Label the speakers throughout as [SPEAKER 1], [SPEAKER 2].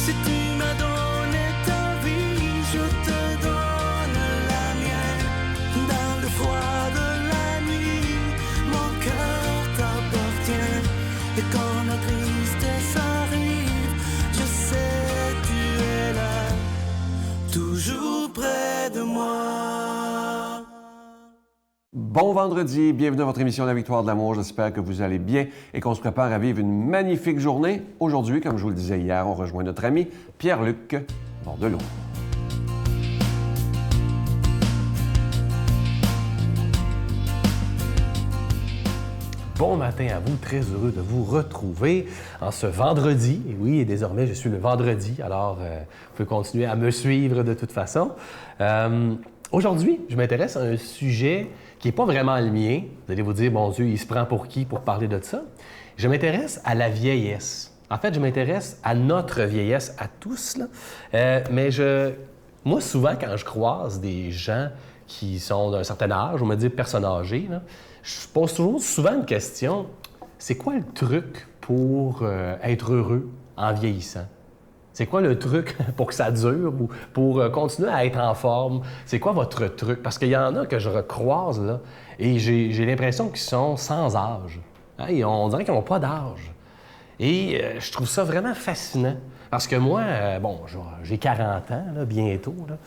[SPEAKER 1] Si tu m'as donné ta vie, je te donne la mienne. Dans le froid de la nuit, mon cœur t'appartient. Et quand la tristesse arrive, je sais tu es là, toujours près de moi.
[SPEAKER 2] Bon vendredi, bienvenue à votre émission La Victoire de l'amour. J'espère que vous allez bien et qu'on se prépare à vivre une magnifique journée. Aujourd'hui, comme je vous le disais hier, on rejoint notre ami Pierre-Luc Bordelot.
[SPEAKER 3] Bon matin à vous, très heureux de vous retrouver en ce vendredi. Et oui, et désormais, je suis le vendredi, alors vous pouvez continuer à me suivre de toute façon. Aujourd'hui, je m'intéresse à un sujet qui n'est pas vraiment le mien. Vous allez vous dire, bon Dieu, il se prend pour qui pour parler de ça? Je m'intéresse à la vieillesse. En fait, je m'intéresse à notre vieillesse, à tous, là. Moi, souvent, quand je croise des gens qui sont d'un certain âge, on me dit personnes âgées, là, je pose toujours souvent une question. C'est quoi le truc pour être heureux en vieillissant? C'est quoi le truc pour que ça dure ou pour continuer à être en forme? C'est quoi votre truc? Parce qu'il y en a que je recroise, là, et j'ai l'impression qu'ils sont sans âge. Hein? On dirait qu'ils n'ont pas d'âge. Et je trouve ça vraiment fascinant. Parce que moi, j'ai 40 ans, là, bientôt. Là.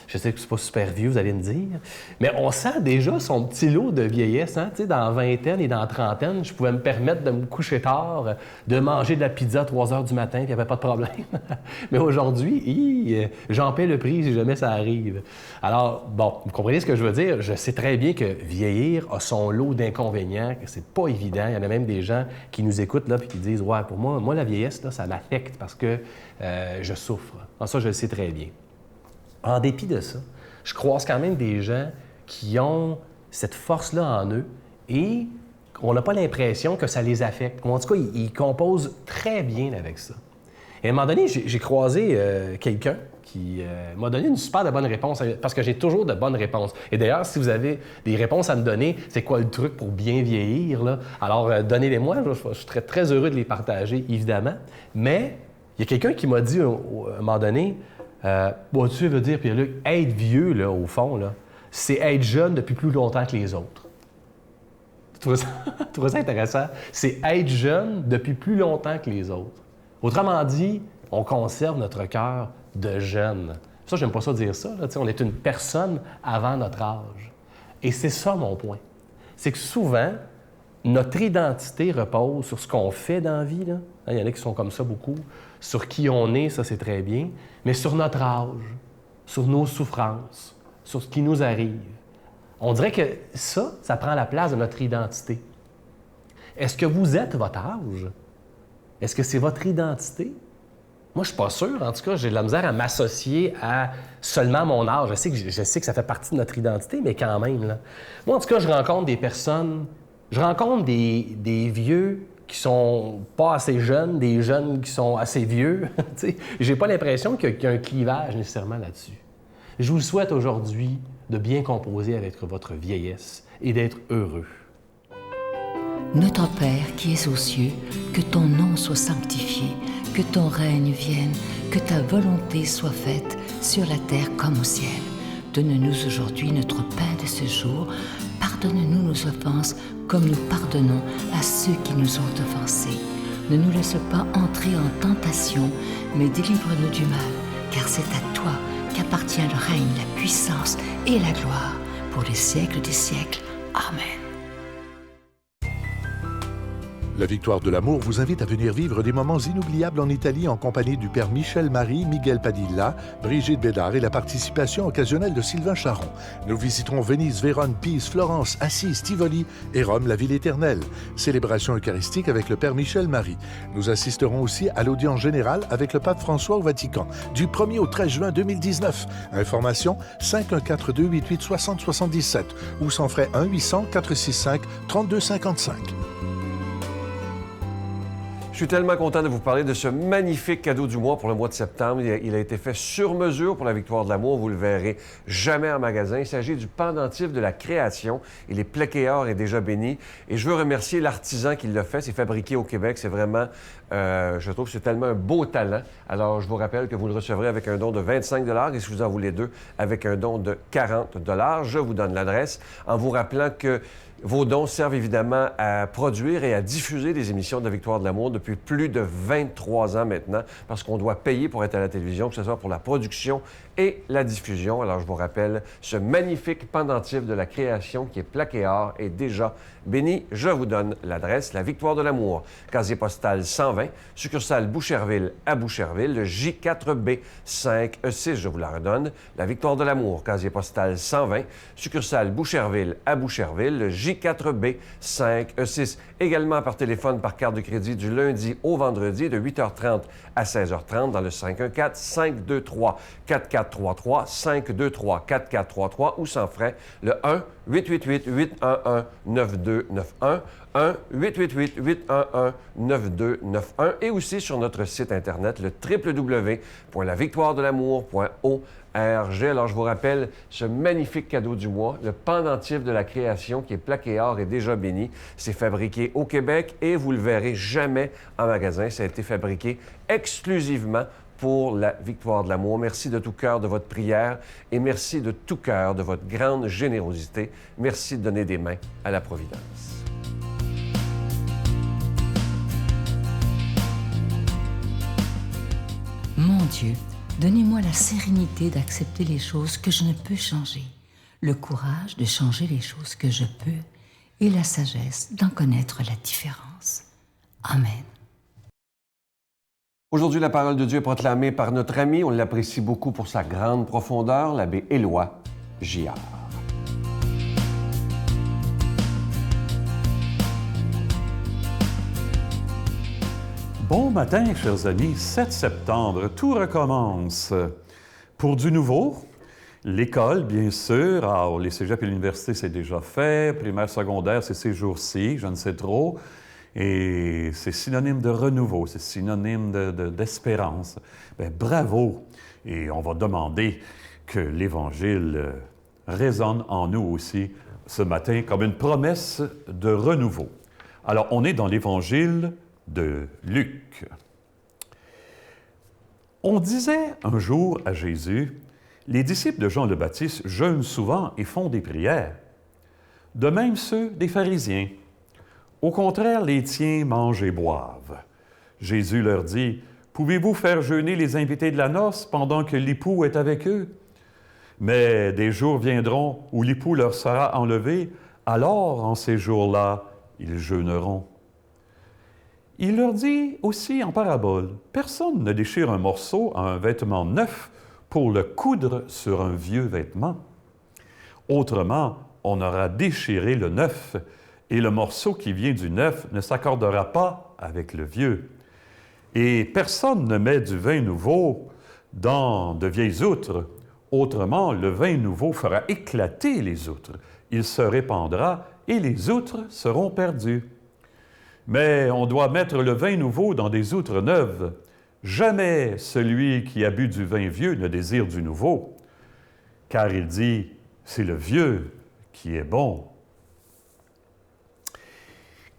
[SPEAKER 3] Je sais que c'est pas super vieux, vous allez me dire. Mais on sent déjà son petit lot de vieillesse. Hein? Tu sais, dans vingtaine et dans trentaine, je pouvais me permettre de me coucher tard, de manger de la pizza à 3 heures du matin, puis il n'y avait pas de problème. Mais aujourd'hui, j'en paie le prix si jamais ça arrive. Alors, bon, vous comprenez ce que je veux dire? Je sais très bien que vieillir a son lot d'inconvénients, que c'est pas évident. Il y en a même des gens qui nous écoutent là, puis qui disent « Ouais, pour moi, la vieillesse, là, ça m'affecte parce que je souffre. » Alors ça, je le sais très bien. En dépit de ça, je croise quand même des gens qui ont cette force-là en eux et on n'a pas l'impression que ça les affecte. En tout cas, ils composent très bien avec ça. Et à un moment donné, j'ai croisé quelqu'un qui m'a donné une super de bonne réponse, parce que j'ai toujours de bonnes réponses. Et d'ailleurs, si vous avez des réponses à me donner, c'est quoi le truc pour bien vieillir, là? Alors, donnez-les-moi, je serais très heureux de les partager, évidemment. Mais il y a quelqu'un qui m'a dit à un moment donné, tu veux dire, Pierre-Luc, être vieux, là, au fond, là, c'est être jeune depuis plus longtemps que les autres. Tu trouves ça intéressant? C'est être jeune depuis plus longtemps que les autres. Autrement dit, on conserve notre cœur de jeune. Ça, j'aime pas ça dire ça. Là, on est une personne avant notre âge. Et c'est ça mon point. C'est que souvent, notre identité repose sur ce qu'on fait dans la vie. Là. Il y en a qui sont comme ça beaucoup. Sur qui on est, ça c'est très bien, mais sur notre âge, sur nos souffrances, sur ce qui nous arrive. On dirait que ça prend la place de notre identité. Est-ce que vous êtes votre âge? Est-ce que c'est votre identité? Moi, je suis pas sûr. En tout cas, j'ai de la misère à m'associer à seulement mon âge. Je sais que ça fait partie de notre identité, mais quand même. Là. Moi, en tout cas, je rencontre des vieux qui sont pas assez jeunes, des jeunes qui sont assez vieux. J'ai pas l'impression qu'il y a un clivage nécessairement là-dessus. Je vous souhaite aujourd'hui de bien composer avec votre vieillesse et d'être heureux.
[SPEAKER 4] Notre Père qui es aux cieux, que ton nom soit sanctifié, que ton règne vienne, que ta volonté soit faite sur la terre comme au ciel. Donne-nous aujourd'hui notre pain de ce jour. Pardonne-nous nos offenses comme nous pardonnons à ceux qui nous ont offensés. Ne nous laisse pas entrer en tentation, mais délivre-nous du mal, car c'est à toi qu'appartient le règne, la puissance et la gloire pour les siècles des siècles. Amen.
[SPEAKER 5] La Victoire de l'amour vous invite à venir vivre des moments inoubliables en Italie en compagnie du père Michel Marie, Miguel Padilla, Brigitte Bédard et la participation occasionnelle de Sylvain Charon. Nous visiterons Venise, Vérone, Pise, Florence, Assise, Tivoli et Rome, la ville éternelle. Célébration eucharistique avec le père Michel Marie. Nous assisterons aussi à l'audience générale avec le pape François au Vatican du 1er au 13 juin 2019. Information 514-288-6077 ou sans frais 1-800-465-3255.
[SPEAKER 2] Je suis tellement content de vous parler de ce magnifique cadeau du mois pour le mois de septembre. Il a été fait sur mesure pour la Victoire de l'amour. Vous le verrez jamais en magasin. Il s'agit du pendentif de la création. Il est plaqué or et déjà béni. Et je veux remercier l'artisan qui l'a fait. C'est fabriqué au Québec. C'est vraiment, je trouve que c'est tellement un beau talent. Alors, je vous rappelle que vous le recevrez avec un don de 25 et si vous en voulez deux, avec un don de 40 Je vous donne l'adresse en vous rappelant que vos dons servent évidemment à produire et à diffuser des émissions de la Victoire de l'amour depuis plus de 23 ans maintenant, parce qu'on doit payer pour être à la télévision, que ce soit pour la production et la diffusion. Alors, je vous rappelle, ce magnifique pendentif de la création qui est plaqué or est déjà béni. Je vous donne l'adresse, la Victoire de l'amour, casier postal 120, succursale Boucherville à Boucherville, le J4B 5E6, je vous la redonne. La Victoire de l'amour, casier postal 120, succursale Boucherville à Boucherville, le J4B 5E6. Également par téléphone, par carte de crédit du lundi au vendredi de 8h30 à 16h30 dans le 514-523-4433, 523-4433 ou sans frais, le 1-888-811-9291, 1-888-811-9291 et aussi sur notre site Internet, le www.lavictoiredelamour.org. Alors, je vous rappelle ce magnifique cadeau du mois, le pendentif de la création qui est plaqué or et déjà béni. C'est fabriqué au Québec et vous le verrez jamais en magasin. Ça a été fabriqué exclusivement pour la Victoire de l'amour. Merci de tout cœur de votre prière et merci de tout cœur de votre grande générosité. Merci de donner des mains à la Providence.
[SPEAKER 4] Mon Dieu, donnez-moi la sérénité d'accepter les choses que je ne peux changer, le courage de changer les choses que je peux et la sagesse d'en connaître la différence. Amen.
[SPEAKER 2] Aujourd'hui, la parole de Dieu est proclamée par notre ami, on l'apprécie beaucoup pour sa grande profondeur, l'abbé Éloi Giard.
[SPEAKER 6] Bon matin, chers amis. 7 septembre, tout recommence. Pour du nouveau, l'école, bien sûr. Alors, les cégeps et l'université, c'est déjà fait. Primaire, secondaire, c'est ces jours-ci, je ne sais trop. Et c'est synonyme de renouveau, c'est synonyme d'espérance. Bien, bravo! Et on va demander que l'Évangile résonne en nous aussi ce matin comme une promesse de renouveau. Alors, on est dans l'Évangile de Luc. On disait un jour à Jésus, « Les disciples de Jean le Baptiste jeûnent souvent et font des prières. De même ceux des pharisiens. Au contraire, les tiens mangent et boivent. » Jésus leur dit, « Pouvez-vous faire jeûner les invités de la noce pendant que l'époux est avec eux? Mais des jours viendront où l'époux leur sera enlevé, alors en ces jours-là, ils jeûneront. » Il leur dit aussi en parabole, « Personne ne déchire un morceau à un vêtement neuf pour le coudre sur un vieux vêtement. Autrement, on aura déchiré le neuf, et le morceau qui vient du neuf ne s'accordera pas avec le vieux. Et personne ne met du vin nouveau dans de vieilles outres. Autrement, le vin nouveau fera éclater les outres. Il se répandra et les outres seront perdues. Mais on doit mettre le vin nouveau dans des outres neuves. Jamais celui qui a bu du vin vieux ne désire du nouveau, car il dit, c'est le vieux qui est bon. »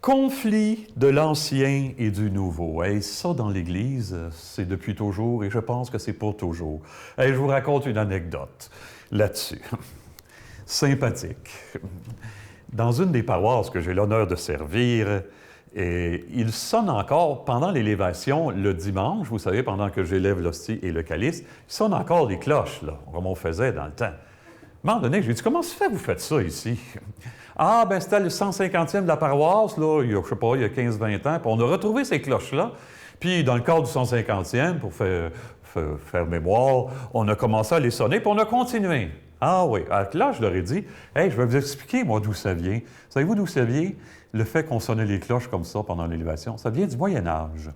[SPEAKER 6] Conflit de l'ancien et du nouveau. Et ça, dans l'Église, c'est depuis toujours et je pense que c'est pour toujours. Et je vous raconte une anecdote là-dessus. Sympathique. Dans une des paroisses que j'ai l'honneur de servir, et il sonne encore pendant l'élévation le dimanche, vous savez, pendant que j'élève l'hostie et le calice, il sonne encore les cloches, là, comme on faisait dans le temps. À un moment donné, je lui ai dit, comment se fait que vous faites ça ici? Ah, ben c'était le 150e de la paroisse, là, il y a, je sais pas, il y a 15-20 ans, puis on a retrouvé ces cloches-là, puis dans le cadre du 150e, pour faire mémoire, on a commencé à les sonner, puis on a continué. Ah oui, alors là, je leur ai dit, « Hey, je vais vous expliquer, moi, d'où ça vient. Savez-vous d'où ça vient? Le fait qu'on sonnait les cloches comme ça pendant l'élévation, ça vient du Moyen Âge.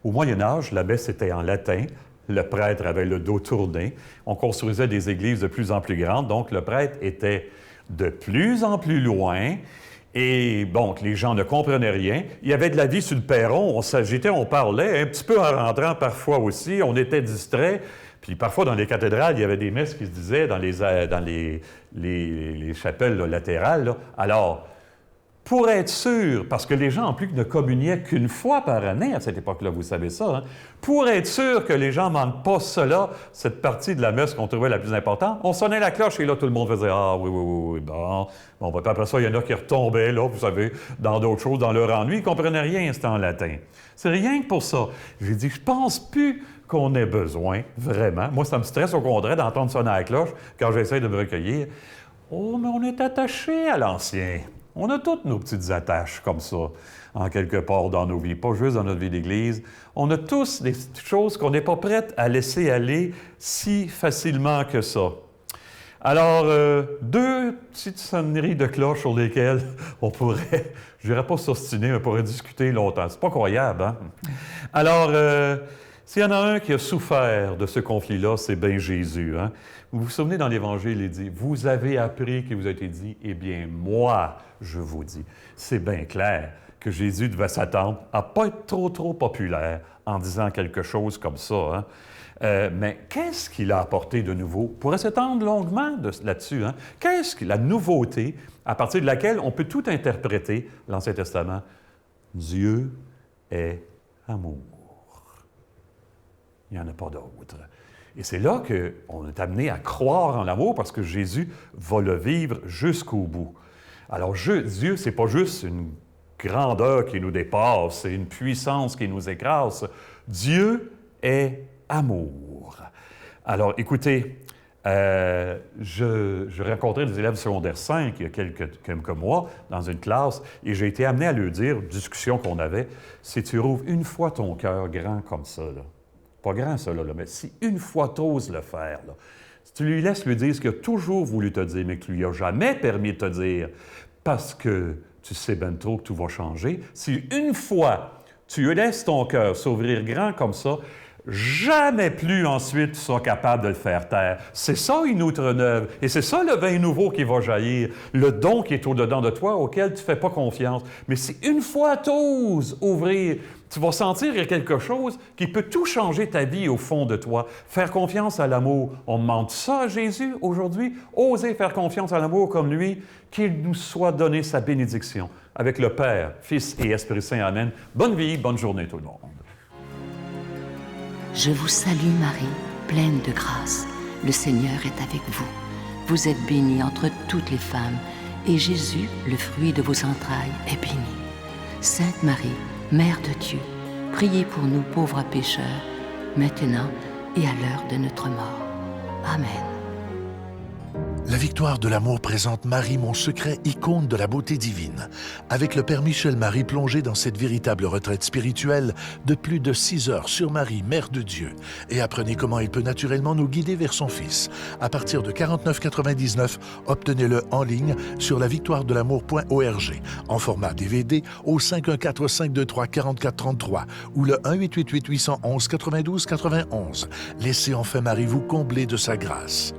[SPEAKER 6] Au Moyen Âge, la messe était en latin, le prêtre avait le dos tourné, on construisait des églises de plus en plus grandes, donc le prêtre était de plus en plus loin Et bon, les gens ne comprenaient rien. Il y avait de la vie sur le perron, on s'agitait, on parlait, un petit peu en rentrant parfois aussi, on était distraits. Puis parfois, dans les cathédrales, il y avait des messes qui se disaient dans les chapelles là, latérales. Là. Alors, pour être sûr, parce que les gens, en plus, ne communiaient qu'une fois par année à cette époque-là, vous savez ça, hein? Pour être sûr que les gens ne manquent pas cela, cette partie de la messe qu'on trouvait la plus importante, on sonnait la cloche et là, tout le monde faisait « Ah, oui, bon. » Bon, puis après ça, il y en a qui retombaient, là, vous savez, dans d'autres choses, dans leur ennui, ils ne comprenaient rien, c'était en latin. C'est rien que pour ça. J'ai dit, je pense plus qu'on ait besoin, vraiment. Moi, ça me stresse au contraire d'entendre sonner à la cloche quand j'essaie de me recueillir. Oh, mais on est attaché à l'ancien. On a toutes nos petites attaches comme ça, en quelque part dans nos vies, pas juste dans notre vie d'Église. On a tous des choses qu'on n'est pas prêts à laisser aller si facilement que ça. Alors, deux petites sonneries de cloche sur lesquelles on pourrait, je dirais pas s'ostiner, mais on pourrait discuter longtemps. C'est pas croyable, hein? Alors, s'il y en a un qui a souffert de ce conflit-là, c'est bien Jésus, hein? Vous vous souvenez dans l'Évangile, il dit « Vous avez appris qu'il vous a été dit, eh bien, moi, je vous dis. » C'est bien clair que Jésus devait s'attendre à ne pas être trop populaire en disant quelque chose comme ça, hein? Mais qu'est-ce qu'il a apporté de nouveau? On pourrait s'étendre longuement là-dessus, hein? Qu'est-ce que la nouveauté à partir de laquelle on peut tout interpréter l'Ancien Testament? Dieu est amour. Il n'y en a pas d'autre. Et c'est là qu'on est amené à croire en l'amour parce que Jésus va le vivre jusqu'au bout. Alors, Dieu, ce n'est pas juste une grandeur qui nous dépasse, c'est une puissance qui nous écrase. Dieu est amour. Alors, écoutez, je rencontrais des élèves secondaire 5 il y a quelques mois dans une classe et j'ai été amené à leur dire, discussion qu'on avait, si tu rouvres une fois ton cœur grand comme ça, là, pas grand ça, là, mais si une fois tu oses le faire, là, si tu lui laisses lui dire ce qu'il a toujours voulu te dire, mais que tu lui as jamais permis de te dire, parce que tu sais bien trop que tout va changer, si une fois tu laisses ton cœur s'ouvrir grand comme ça, jamais plus ensuite tu seras capable de le faire taire. C'est ça une outre neuve. Et c'est ça le vin nouveau qui va jaillir. Le don qui est au-dedans de toi, auquel tu ne fais pas confiance. Mais si une fois tu oses ouvrir, tu vas sentir qu'il y a quelque chose qui peut tout changer ta vie au fond de toi. Faire confiance à l'amour. On demande ça à Jésus aujourd'hui. Oser faire confiance à l'amour comme lui, qu'il nous soit donné sa bénédiction. Avec le Père, Fils et Esprit Saint. Amen. Bonne vie, bonne journée tout le monde.
[SPEAKER 4] Je vous salue Marie, pleine de grâce. Le Seigneur est avec vous. Vous êtes bénie entre toutes les femmes, et Jésus, le fruit de vos entrailles, est béni. Sainte Marie, Mère de Dieu, priez pour nous pauvres pécheurs, maintenant et à l'heure de notre mort. Amen.
[SPEAKER 5] La victoire de l'amour présente Marie, mon secret, icône de la beauté divine. Avec le Père Michel Marie plongé dans cette véritable retraite spirituelle de plus de 6 heures sur Marie, Mère de Dieu. Et apprenez comment il peut naturellement nous guider vers son Fils. À partir de 49,99, obtenez-le en ligne sur lavictoiredelamour.org en format DVD au 514-523-4433 ou le 1-888-811-92-91. Laissez enfin Marie vous combler de sa grâce.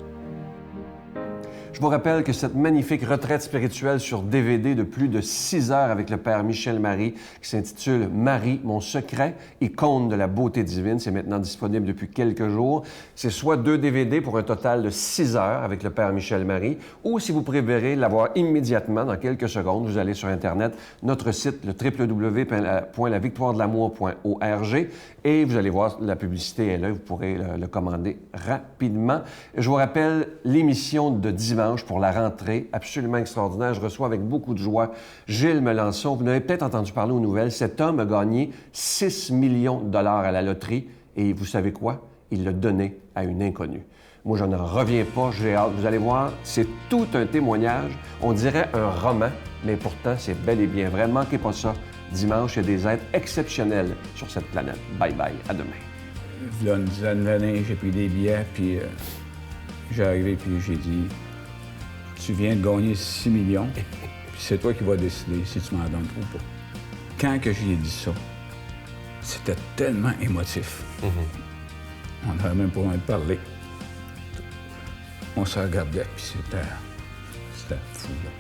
[SPEAKER 2] Je vous rappelle que cette magnifique retraite spirituelle sur DVD de plus de 6 heures avec le Père Michel Marie, qui s'intitule « Marie, mon secret, icône de la beauté divine », c'est maintenant disponible depuis quelques jours. C'est soit 2 DVD pour un total de 6 heures avec le Père Michel Marie, ou si vous préférez l'avoir immédiatement, dans quelques secondes, vous allez sur Internet, notre site, le www.lavictoiredelamour.org, et vous allez voir, la publicité est là, vous pourrez le commander rapidement. Je vous rappelle l'émission de dimanche pour la rentrée, absolument extraordinaire. Je reçois avec beaucoup de joie Gilles Melançon. Vous n'avez peut-être entendu parler aux nouvelles. Cet homme a gagné 6 millions de dollars à la loterie et vous savez quoi? Il l'a donné à une inconnue. Moi, je n'en reviens pas, j'ai hâte. Vous allez voir, c'est tout un témoignage. On dirait un roman, mais pourtant, c'est bel et bien vrai. Ne manquez pas ça. Dimanche, il y a des êtres exceptionnels sur cette planète. Bye bye, à demain.
[SPEAKER 7] Il y a une dizaine d'années, j'ai pris des billets, puis j'ai arrivé, puis j'ai dit, tu viens de gagner 6 millions, puis c'est toi qui vas décider si tu m'en donnes ou pas. Quand que j'ai dit ça, c'était tellement émotif. On n'avait même pas envie de parler. On se regardait, puis c'était fou, là.